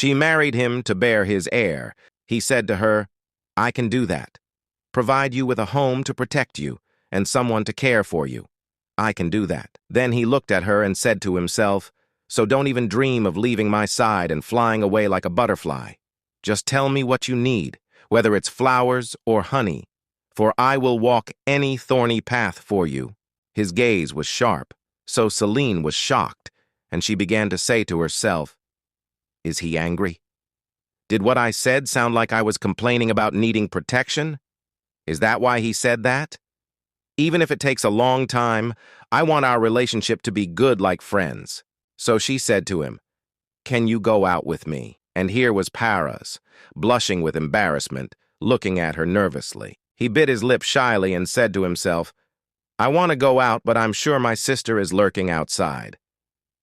She married him to bear his heir. He said to her, "I can do that. Provide you with a home to protect you and someone to care for you. I can do that." Then he looked at her and said to himself, "So don't even dream of leaving my side and flying away like a butterfly. Just tell me what you need, whether it's flowers or honey, for I will walk any thorny path for you." His gaze was sharp, so Celine was shocked, and she began to say to herself, "Is he angry? Did what I said sound like I was complaining about needing protection? Is that why he said that? Even if it takes a long time, I want our relationship to be good like friends." So she said to him, "Can you go out with me?" And here was Paris, blushing with embarrassment, looking at her nervously. He bit his lip shyly and said to himself, "I want to go out, but I'm sure my sister is lurking outside."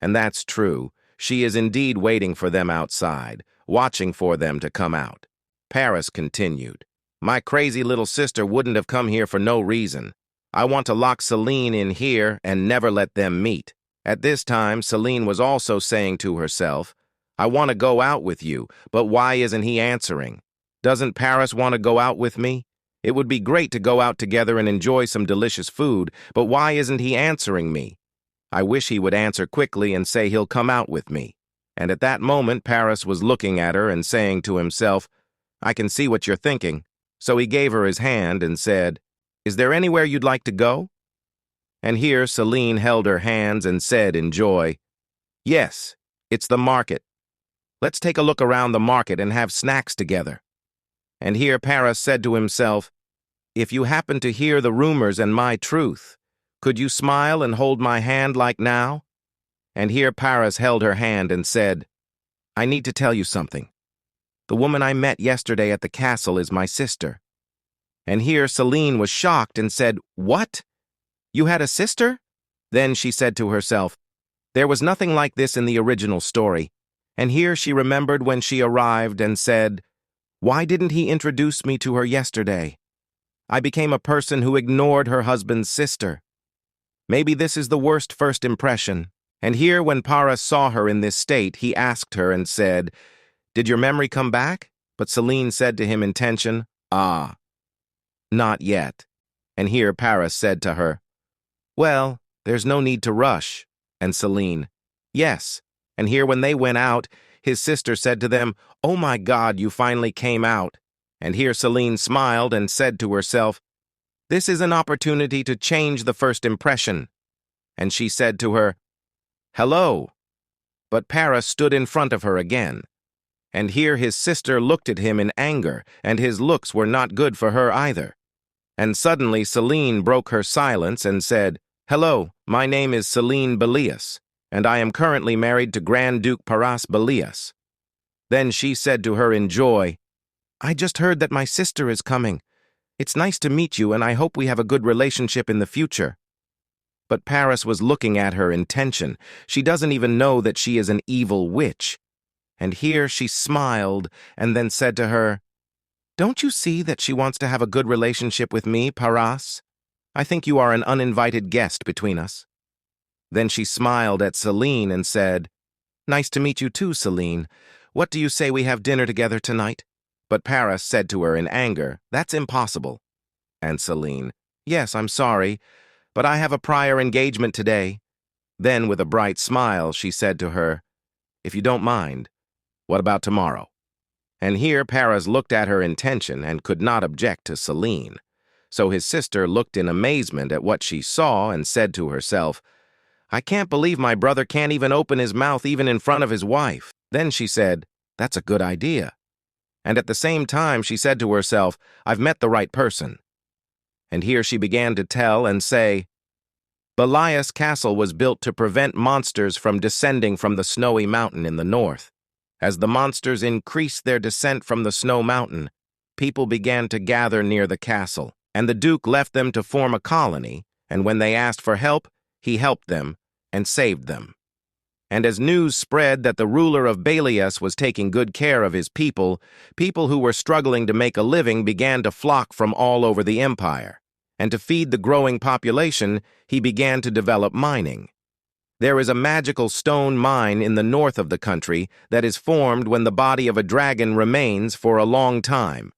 And that's true. She is indeed waiting for them outside, watching for them to come out. Paris continued, "My crazy little sister wouldn't have come here for no reason. I want to lock Celine in here and never let them meet." At this time, Celine was also saying to herself, "I want to go out with you, but why isn't he answering? Doesn't Paris want to go out with me? It would be great to go out together and enjoy some delicious food, but why isn't he answering me? I wish he would answer quickly and say he'll come out with me." And at that moment, Paris was looking at her and saying to himself, "I can see what you're thinking." So he gave her his hand and said, "Is there anywhere you'd like to go?" And here Celine held her hands and said in joy, "Yes, it's the market. Let's take a look around the market and have snacks together." And here Paris said to himself, "If you happen to hear the rumors and my truth, could you smile and hold my hand like now?" And here Paris held her hand and said, "I need to tell you something. The woman I met yesterday at the castle is my sister." And here Celine was shocked and said, "What? You had a sister?" Then she said to herself, "There was nothing like this in the original story." And here she remembered when she arrived and said, "Why didn't he introduce me to her yesterday? I became a person who ignored her husband's sister. Maybe this is the worst first impression." And here when Paris saw her in this state, he asked her and said, "Did your memory come back?" But Celine said to him in tension, "Ah, not yet." And here Paris said to her, "Well, there's no need to rush." And Celine, "Yes." And here when they went out, his sister said to them, "Oh my God, you finally came out." And here Celine smiled and said to herself, "This is an opportunity to change the first impression." And she said to her, "Hello." But Paris stood in front of her again. And here his sister looked at him in anger, and his looks were not good for her either. And suddenly Celine broke her silence and said, "Hello, my name is Celine Belias, and I am currently married to Grand Duke Paras Belias." Then she said to her in joy, "I just heard that my sister is coming. It's nice to meet you, and I hope we have a good relationship in the future." But Paris was looking at her in tension. She doesn't even know that she is an evil witch. And here she smiled and then said to her, "Don't you see that she wants to have a good relationship with me, Paras? I think you are an uninvited guest between us." Then she smiled at Celine and said, "Nice to meet you too, Celine. What do you say we have dinner together tonight?" But Paris said to her in anger, "That's impossible." And Celine, "Yes, I'm sorry, but I have a prior engagement today." Then with a bright smile, she said to her, "If you don't mind, what about tomorrow?" And here Paris looked at her in tension and could not object to Celine. So his sister looked in amazement at what she saw and said to herself, "I can't believe my brother can't even open his mouth even in front of his wife." Then she said, "That's a good idea." And at the same time she said to herself, "I've met the right person." And here she began to tell and say, "Belias Castle was built to prevent monsters from descending from the snowy mountain in the north. As the monsters increased their descent from the snow mountain, people began to gather near the castle, and the Duke left them to form a colony, and when they asked for help, he helped them and saved them. And as news spread that the ruler of Belias was taking good care of his people, people who were struggling to make a living began to flock from all over the empire. And to feed the growing population, he began to develop mining. There is a magical stone mine in the north of the country that is formed when the body of a dragon remains for a long time,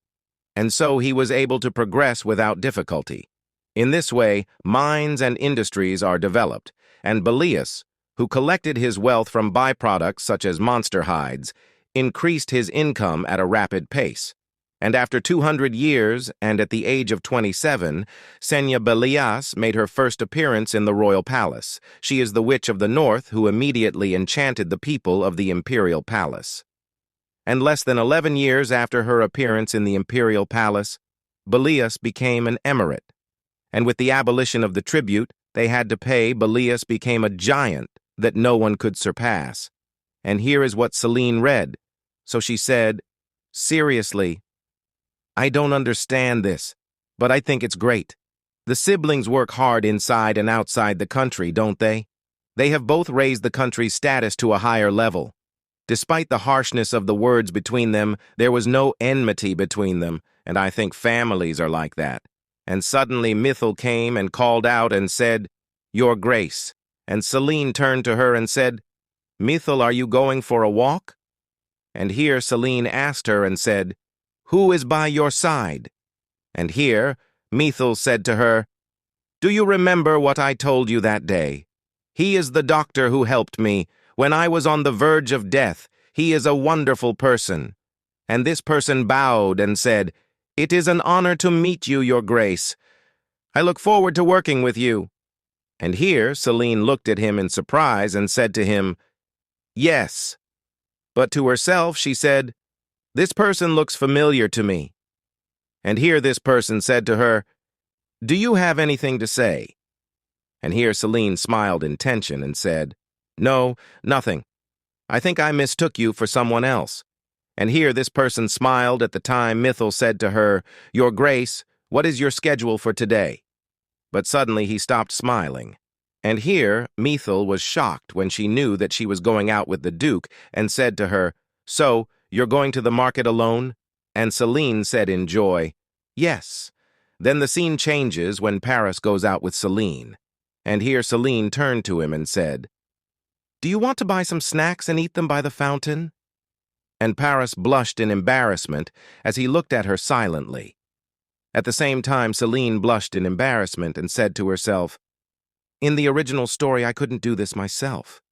and so he was able to progress without difficulty. In this way, mines and industries are developed, and Belias, who collected his wealth from byproducts such as monster hides, increased his income at a rapid pace. And after 200 years, and at the age of 27, Senya Belias made her first appearance in the royal palace. She is the witch of the north who immediately enchanted the people of the imperial palace. And less than 11 years after her appearance in the imperial palace, Belias became an emirate. And with the abolition of the tribute they had to pay, Belias became a giant that no one could surpass. And here is what Selene read. So she said, "Seriously, I don't understand this, but I think it's great. The siblings work hard inside and outside the country, don't they? They have both raised the country's status to a higher level. Despite the harshness of the words between them, there was no enmity between them, and I think families are like that." And suddenly Mithil came and called out and said, "Your Grace." And Selene turned to her and said, "Mithil, are you going for a walk?" And here Selene asked her and said, "Who is by your side?" And here Mithil said to her, "Do you remember what I told you that day? He is the doctor who helped me when I was on the verge of death. He is a wonderful person." And this person bowed and said, "It is an honor to meet you, Your Grace. I look forward to working with you." And here Selene looked at him in surprise and said to him, "Yes." But to herself she said, "This person looks familiar to me." And here this person said to her, "Do you have anything to say?" And here Selene smiled in tension and said, "No, nothing. I think I mistook you for someone else." And here this person smiled at the time Mithil said to her, "Your Grace, what is your schedule for today?" But suddenly he stopped smiling. And here Mithil was shocked when she knew that she was going out with the Duke and said to her, "So, you're going to the market alone?" And Selene said in joy, "Yes." Then the scene changes when Paris goes out with Selene. And here Selene turned to him and said, "Do you want to buy some snacks and eat them by the fountain?" And Paris blushed in embarrassment as he looked at her silently. At the same time, Selene blushed in embarrassment and said to herself, "In the original story, I couldn't do this myself.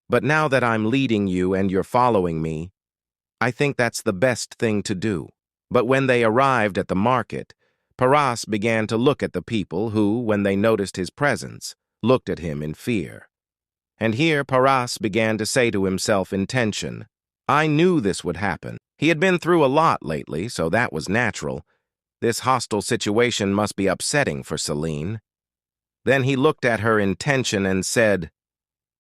But now that I'm leading you and you're following me, I think that's the best thing to do." But when they arrived at the market, Paras began to look at the people who, when they noticed his presence, looked at him in fear. And here Paras began to say to himself in tension, "I knew this would happen." He had been through a lot lately, so that was natural. This hostile situation must be upsetting for Selene. Then he looked at her in tension and said,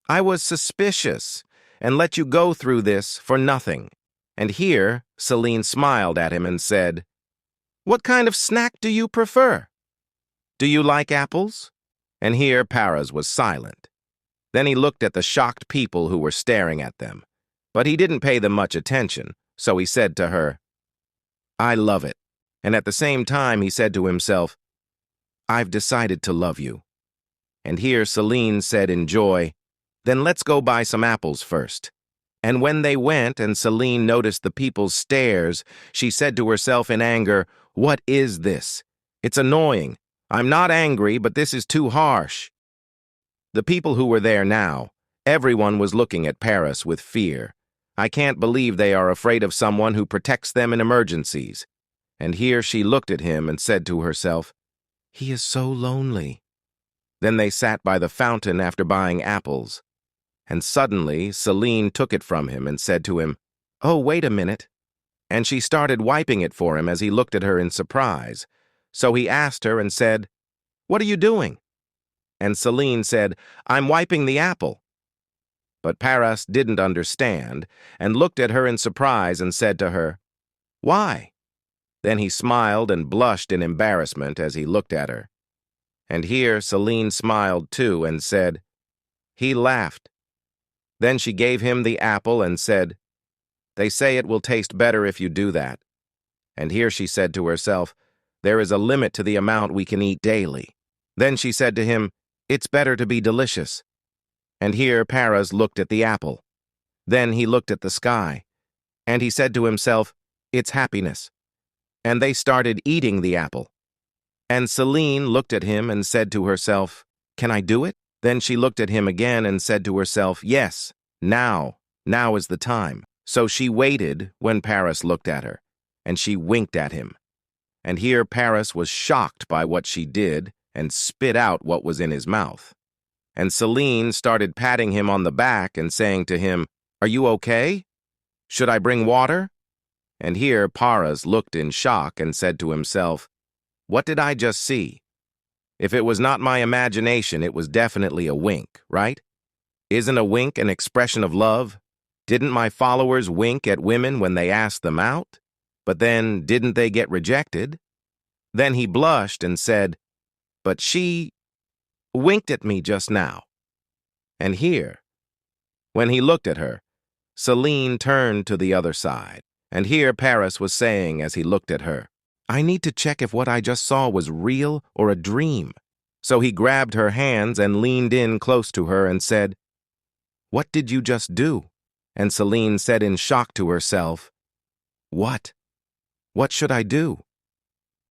"I was suspicious and let you go through this for nothing." And here Selene smiled at him and said, "What kind of snack do you prefer? Do you like apples?" And here Paras was silent. Then he looked at the shocked people who were staring at them. But he didn't pay them much attention, so he said to her, "I love it." And at the same time he said to himself, "I've decided to love you." And here Selene said in joy, "Then let's go buy some apples first." And when they went and Selene noticed the people's stares, she said to herself in anger, "What is this? It's annoying. I'm not angry, but this is too harsh." The people who were there now, everyone was looking at Paris with fear. I can't believe they are afraid of someone who protects them in emergencies. And here she looked at him and said to herself, "He is so lonely." Then they sat by the fountain after buying apples. And suddenly Selene took it from him and said to him, "Oh, wait a minute." And she started wiping it for him as he looked at her in surprise. So he asked her and said, "What are you doing?" And Selene said, "I'm wiping the apple." But Paras didn't understand and looked at her in surprise and said to her, "Why?" Then he smiled and blushed in embarrassment as he looked at her. And here Selene smiled too and said, "He laughed." Then she gave him the apple and said, "They say it will taste better if you do that." And here she said to herself, "There is a limit to the amount we can eat daily." Then she said to him, "It's better to be delicious." And here Paris looked at the apple. Then he looked at the sky, and he said to himself, "It's happiness." And they started eating the apple. And Celine looked at him and said to herself, "Can I do it?" Then she looked at him again and said to herself, "Yes, now is the time." So she waited when Paris looked at her, and she winked at him. And here Paris was shocked by what she did and spit out what was in his mouth. And Celine started patting him on the back and saying to him, "Are you okay? Should I bring water?" And here Paris looked in shock and said to himself, "What did I just see? If it was not my imagination, it was definitely a wink, right? Isn't a wink an expression of love? Didn't my followers wink at women when they asked them out? But then, didn't they get rejected?" Then he blushed and said, "But she winked at me just now." And here, when he looked at her, Celine turned to the other side. And here Paris was saying as he looked at her, "I need to check if what I just saw was real or a dream." So he grabbed her hands and leaned in close to her and said, "What did you just do?" And Celine said in shock to herself, "What? What should I do?"